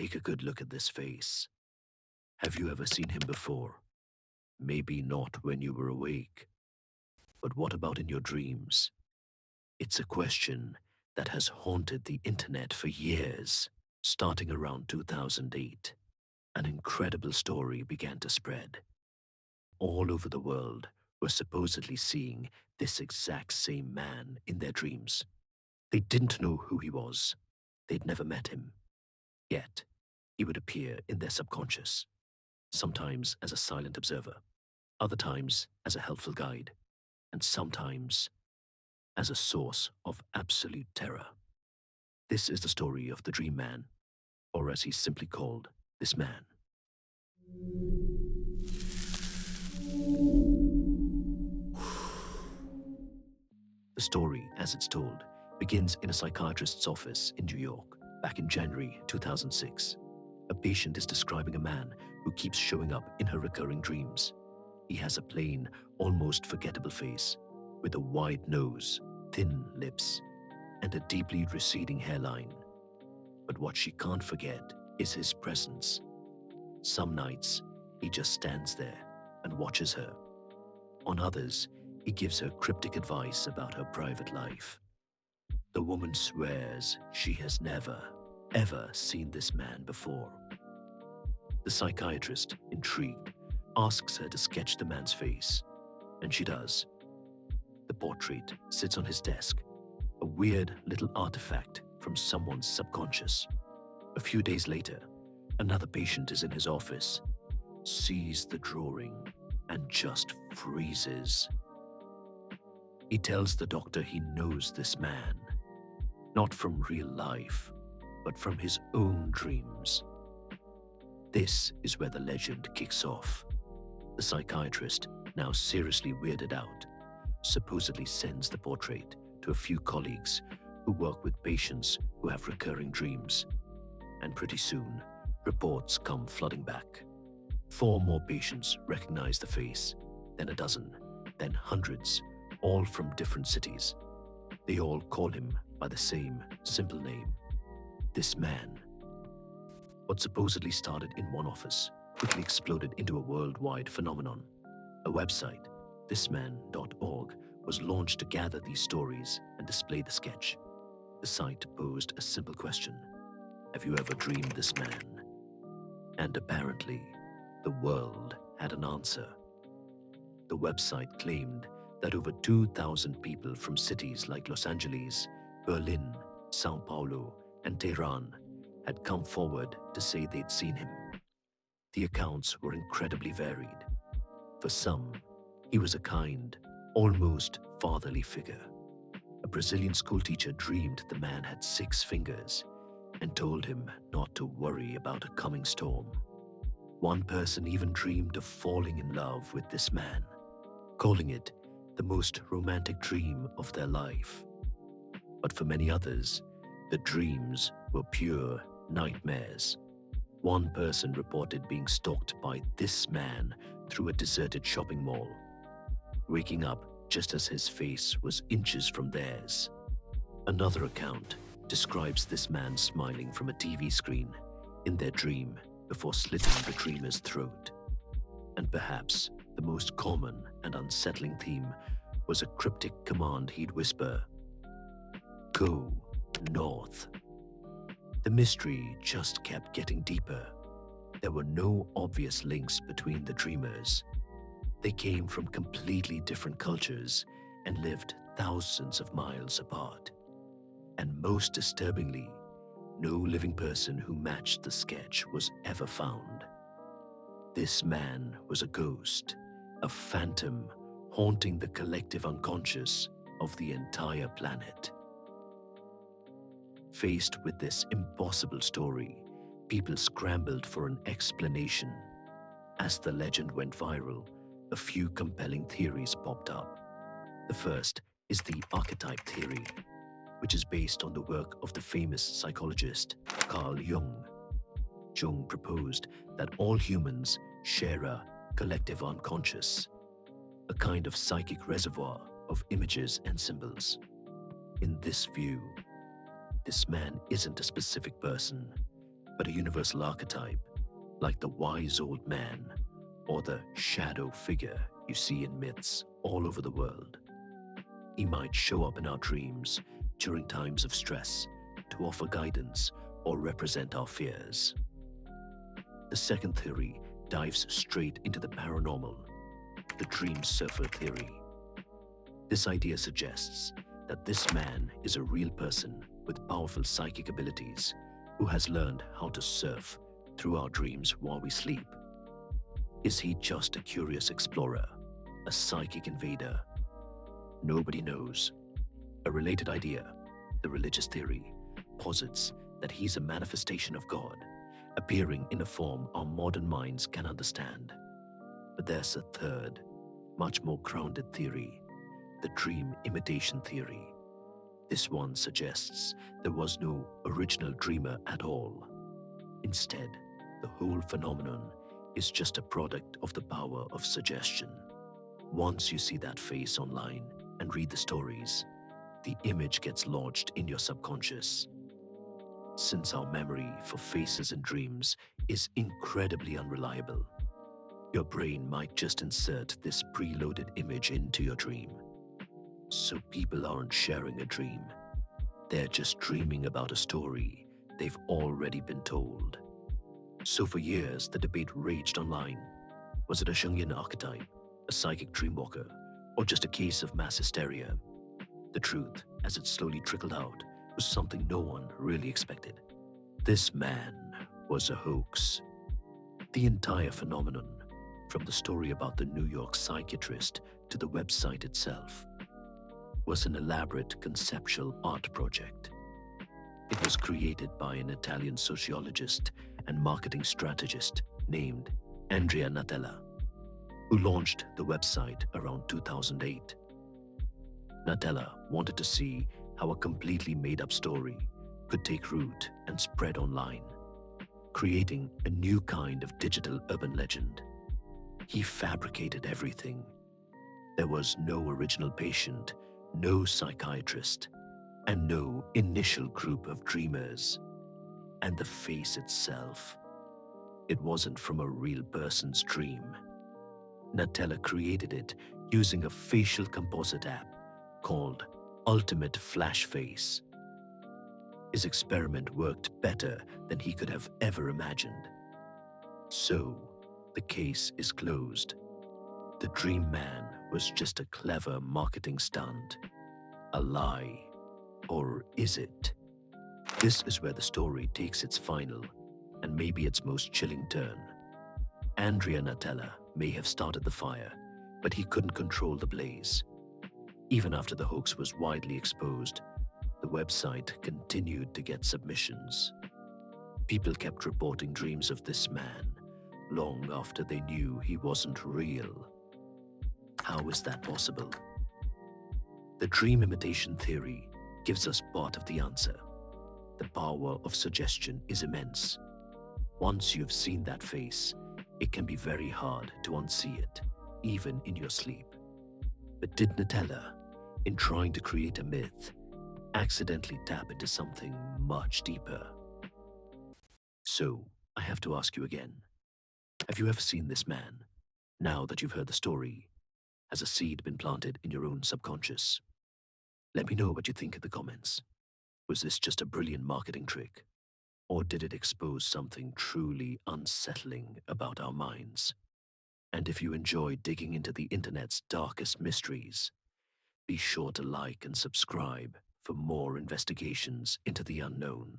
Take a good look at this face. Have you ever seen him before? Maybe not when you were awake, but what about in your dreams? It's a question that has haunted the internet for years. Starting around 2008, an incredible story began to spread. All over the world were supposedly seeing this exact same man in their dreams. They didn't know who he was. They'd never met him. Yet, he would appear in their subconscious, sometimes as a silent observer, other times as a helpful guide, and sometimes as a source of absolute terror. This is the story of the Dream Man, or as he's simply called, this man. The story, as it's told, begins in a psychiatrist's office in New York back in January 2006. A patient is describing a man who keeps showing up in her recurring dreams. He has a plain, almost forgettable face, with a wide nose, thin lips, and a deeply receding hairline. But what she can't forget is his presence. Some nights, he just stands there and watches her. On others, he gives her cryptic advice about her private life. The woman swears she has never, ever seen this man before. The psychiatrist, intrigued, asks her to sketch the man's face, and she does. The portrait sits on his desk, a weird little artifact from someone's subconscious. A few days later, another patient is in his office, sees the drawing, and just freezes. He tells the doctor he knows this man, not from real life, but from his own dreams. This is where the legend kicks off. The psychiatrist, now seriously weirded out, supposedly sends the portrait to a few colleagues who work with patients who have recurring dreams. And pretty soon, reports come flooding back. 4 more patients recognize the face, then a dozen, then hundreds, all from different cities. They all call him by the same simple name, this man. What supposedly started in one office quickly exploded into a worldwide phenomenon. A website, thisman.org, was launched to gather these stories and display the sketch. The site posed a simple question: have you ever dreamed this man? And apparently, the world had an answer. The website claimed that over 2,000 people from cities like Los Angeles, Berlin, Sao Paulo, and Tehran had come forward to say they'd seen him. The accounts were incredibly varied. For some, he was a kind, almost fatherly figure. A Brazilian schoolteacher dreamed the man had 6 fingers and told him not to worry about a coming storm. One person even dreamed of falling in love with this man, calling it the most romantic dream of their life. But for many others, the dreams were pure nightmares. One person reported being stalked by this man through a deserted shopping mall, waking up just as his face was inches from theirs. Another account describes this man smiling from a TV screen in their dream before slitting the dreamer's throat. And perhaps the most common and unsettling theme was a cryptic command he'd whisper: "Go north." The mystery just kept getting deeper. There were no obvious links between the dreamers. They came from completely different cultures and lived thousands of miles apart. And most disturbingly, no living person who matched the sketch was ever found. This man was a ghost, a phantom haunting the collective unconscious of the entire planet. Faced with this impossible story, people scrambled for an explanation. As the legend went viral, a few compelling theories popped up. The first is the archetype theory, which is based on the work of the famous psychologist Carl Jung. Jung proposed that all humans share a collective unconscious, a kind of psychic reservoir of images and symbols. In this view, this man isn't a specific person. but a universal archetype, like the wise old man or the shadow figure you see in myths all over the world. He might show up in our dreams during times of stress to offer guidance or represent our fears. The second theory dives straight into the paranormal, the dream surfer theory. This idea suggests that this man is a real person with powerful psychic abilities who has learned how to surf through our dreams while we sleep. Is he just a curious explorer, a psychic invader? Nobody knows. A related idea, the religious theory, posits that he's a manifestation of God, appearing in a form our modern minds can understand. But there's a third, much more grounded theory, the dream imitation theory. This one suggests there was no original dreamer at all. Instead, the whole phenomenon is just a product of the power of suggestion. Once you see that face online and read the stories, the image gets lodged in your subconscious. Since our memory for faces and dreams is incredibly unreliable, your brain might just insert this preloaded image into your dream. So people aren't sharing a dream. They're just dreaming about a story they've already been told. So for years, the debate raged online. Was it a Jungian archetype, a psychic dreamwalker, or just a case of mass hysteria? The truth, as it slowly trickled out, was something no one really expected. This man was a hoax. The entire phenomenon, from the story about the New York psychiatrist to the website itself, was an elaborate conceptual art project. It was created by an Italian sociologist and marketing strategist named Andrea Natella, who launched the website around 2008. Natella wanted to see how a completely made-up story could take root and spread online, creating a new kind of digital urban legend. He fabricated everything. There was no original patient, no psychiatrist, and no initial group of dreamers. And the face itself, it wasn't from a real person's dream. Natella created it using a facial composite app called Ultimate Flash Face. His experiment worked better than he could have ever imagined. So, the case is closed. The Dream Man was just a clever marketing stunt. A lie. Or is it? This is where the story takes its final, and maybe its most chilling turn. Andrea Natella may have started the fire, but he couldn't control the blaze. Even after the hoax was widely exposed, the website continued to get submissions. People kept reporting dreams of this man long after they knew he wasn't real. How is that possible? The dream imitation theory gives us part of the answer. The power of suggestion is immense. Once you've seen that face, it can be very hard to unsee it, even in your sleep. But did Natella, in trying to create a myth, accidentally tap into something much deeper? So, I have to ask you again. Have you ever seen this man? Now that you've heard the story, has a seed been planted in your own subconscious? Let me know what you think in the comments. Was this just a brilliant marketing trick? Or did it expose something truly unsettling about our minds? And if you enjoy digging into the internet's darkest mysteries, be sure to like and subscribe for more investigations into the unknown.